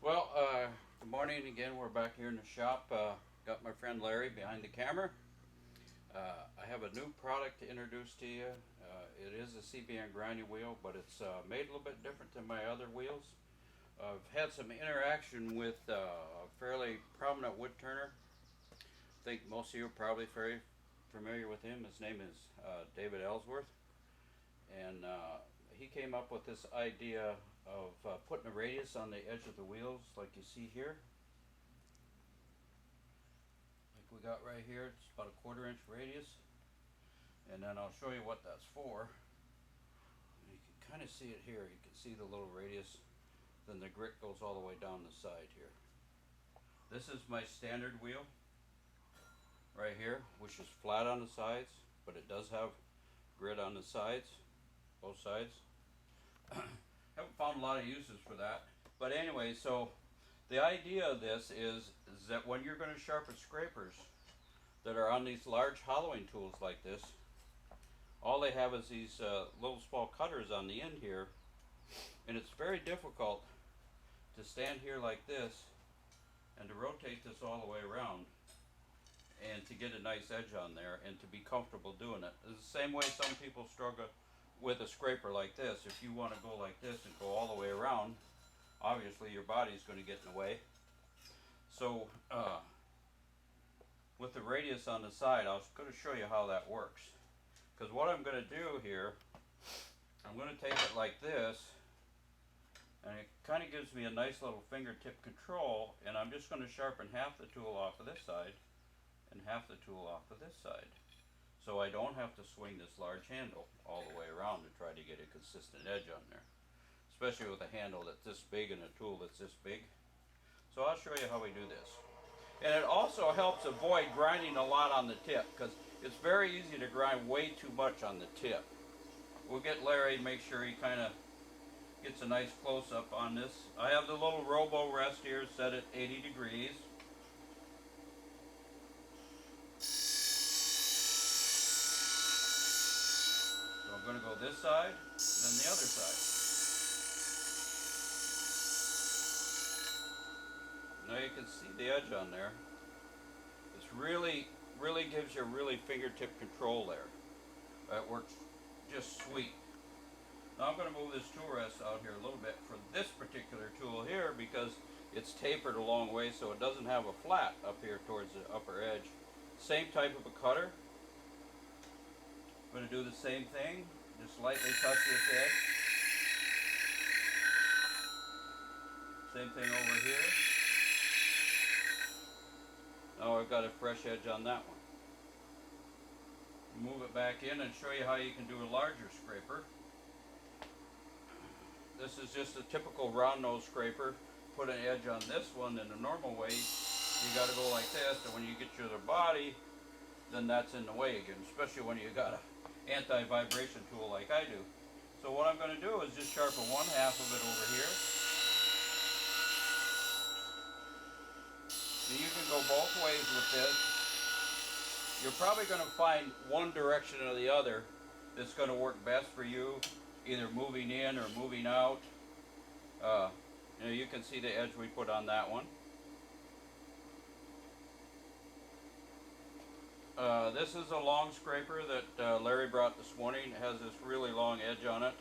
Good morning again. We're back here in the shop. Got my friend Larry behind the camera. I have a new product to introduce to you. It is a CBN grinding wheel, but it's made a little bit different than my other wheels. I've had some interaction with a fairly prominent wood turner. I think most of you are probably very familiar with him. His name is David Ellsworth. And he came up with this idea of putting a radius on the edge of the wheels like you see here. Like we got right here, it's about a 1/4 inch radius. And then I'll show you what that's for. You can kind of see it here. You can see the little radius. Then the grit goes all the way down the side here. This is my standard wheel right here, which is flat on the sides, but it does have grit on the sides, both sides. Haven't found a lot of uses for that. But anyway, so the idea of this is that when you're going to sharpen scrapers that are on these large hollowing tools like this, all they have is these little small cutters on the end here, and it's very difficult to stand here like this and to rotate this all the way around and to get a nice edge on there and to be comfortable doing it. It's the same way some people struggle with a scraper like this. If you want to go like this and go all the way around, obviously your body's going to get in the way. So with the radius on the side, I was going to show you how that works. Because what I'm going to do here, I'm going to take it like this, and it kind of gives me a nice little fingertip control, and I'm just going to sharpen half the tool off of this side and half the tool off of this side. So I don't have to swing this large handle all the way around to try to get a consistent edge on there. Especially with a handle that's this big and a tool that's this big. So I'll show you how we do this. And it also helps avoid grinding a lot on the tip, because it's very easy to grind way too much on the tip. We'll get Larry, make sure he kind of gets a nice close-up on this. I have the little robo rest here set at 80 degrees. So I'm going to go this side, then the other side. Now you can see the edge on there. It's really gives you really fingertip control there. It works just sweet. Now I'm going to move this tool rest out here a little bit for this particular tool here, because it's tapered a long way so it doesn't have a flat up here towards the upper edge. Same type of a cutter. I'm going to do the same thing, just lightly touch this edge. Same thing over here. Now I've got a fresh edge on that one. Move it back in and show you how you can do a larger scraper. This is just a typical round nose scraper. Put an edge on this one in the normal way. You got to go like this, and when you get your other body, then that's in the way again, especially when you got an anti-vibration tool like I do. So what I'm going to do is just sharpen one half of it over here. So you can go both ways with this. You're probably going to find one direction or the other that's going to work best for you, either moving in or moving out. You can see the edge we put on that one. This is a long scraper that Larry brought this morning. It has this really long edge on it.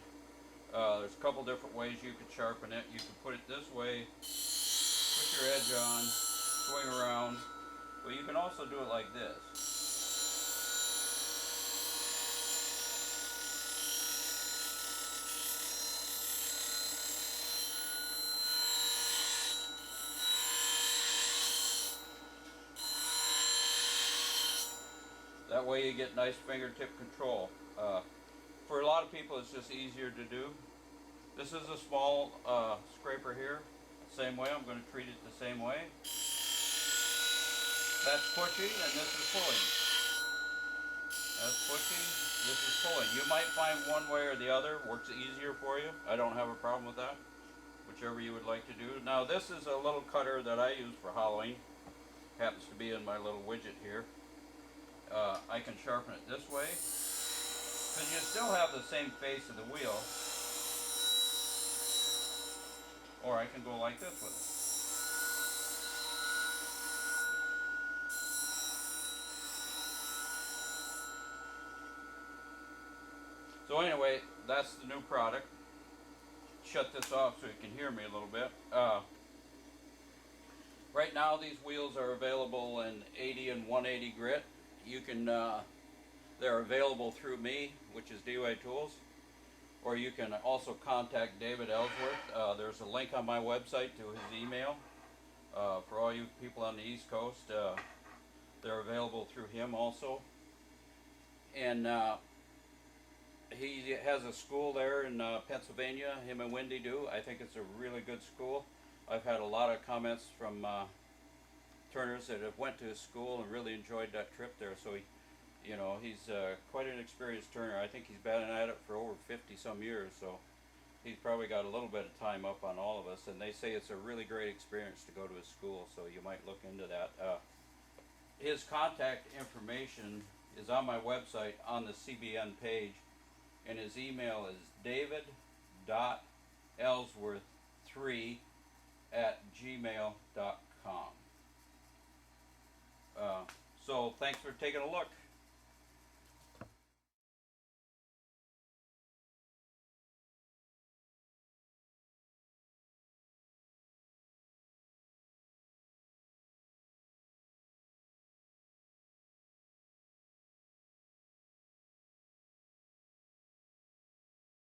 There's a couple different ways you could sharpen it. You can put it this way, put your edge on, swing around, but you can also do it like this. That way you get nice fingertip control. For a lot of people it's just easier to do. This is a small scraper here. Same way, I'm going to treat it the same way. That's pushing and this is pulling. That's pushing, this is pulling. You might find one way or the other works easier for you. I don't have a problem with that. Whichever you would like to do. Now this is a little cutter that I use for hollowing. Happens to be in my little widget here. I can sharpen it this way, because you still have the same face of the wheel. Or I can go like this with it. So anyway, that's the new product. Shut this off so you can hear me a little bit. Right now these wheels are available in 80 and 180 grit. You can, they're available through me, which is D-WayTools, or you can also contact David Ellsworth. There's a link on my website to his email. For all you people on the East Coast, they're available through him also. And he has a school there in Pennsylvania, him and Wendy do. I think it's a really good school. I've had a lot of comments from Turners that have went to his school and really enjoyed that trip there. So he's quite an experienced turner. I think he's been at it for over 50 some years, so he's probably got a little bit of time up on all of us. And they say it's a really great experience to go to his school, so you might look into that. His contact information is on my website on the CBN page, and his email is david.ellsworth3@gmail.com. So thanks for taking a look.